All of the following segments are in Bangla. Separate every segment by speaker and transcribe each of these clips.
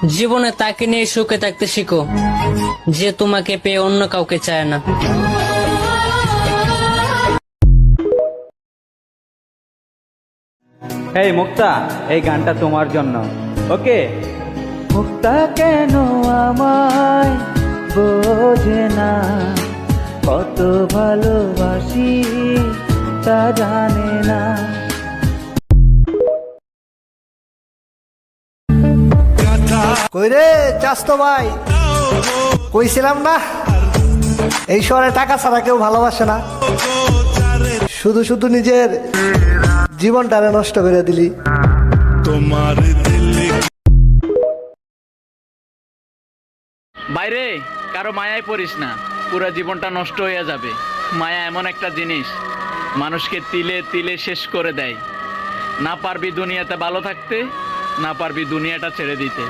Speaker 1: জীবনে তাকে নিয়ে সুখে থাকতে শিখো যে তোমাকে পেয়ে অন্য কাউকে চায় না।
Speaker 2: এই মুক্তা, এই গানটা তোমার জন্য। ওকে। মুক্তা কেন আমায় বোঝে না, কত ভালোবাসি তা জানে না।
Speaker 3: কই রে চাস্তো ভাই, কইছিলাম না এই শহরে টাকা ছাড়া কেউ ভালোবাসে না, শুধু শুধু নিজের জীবনটারে নষ্ট করে দিলি।
Speaker 4: বাইরে কারো মায়ায় পড়িস না, পুরো জীবনটা নষ্ট হয়ে যাবে। মায়া এমন একটা জিনিস মানুষকে তিলে তিলে শেষ করে দেয়। না পারবি দুনিয়াতে ভালো থাকতে, না পারবি দুনিয়াটা ছেড়ে দিতে।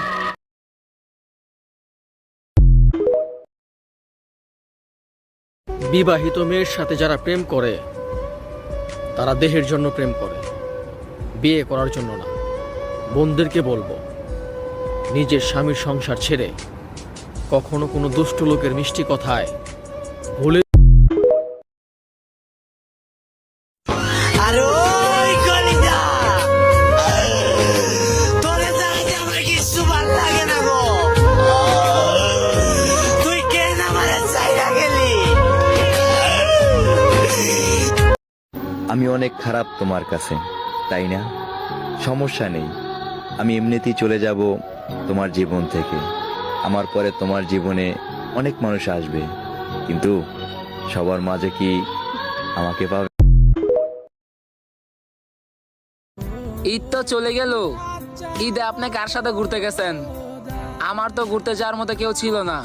Speaker 5: বিবাহিত মেয়ের সাথে যারা প্রেম করে তারা দেহের জন্য প্রেম করে, বিয়ে করার জন্য না। বোনদেরকে বলবো, নিজের স্বামীর সংসার ছেড়ে কখনো কোনো দুষ্ট লোকের মিষ্টি কথায় ভুলে
Speaker 6: আমি অনেক খারাপ তোমার কাছে, তাই না? সমস্যা নেই, আমি এমনিতেই চলে যাব তোমার জীবন থেকে। আমার পরে তোমার জীবনে অনেক মানুষ আসবে, কিন্তু সবার মাঝে কি আমাকে পাবে?
Speaker 7: ঈদ তো চলে গেল, ঈদে আপনি কার সাথে ঘুরতে গেছেন? আমার তো ঘুরতে যাওয়ার মতো কেউ ছিল না।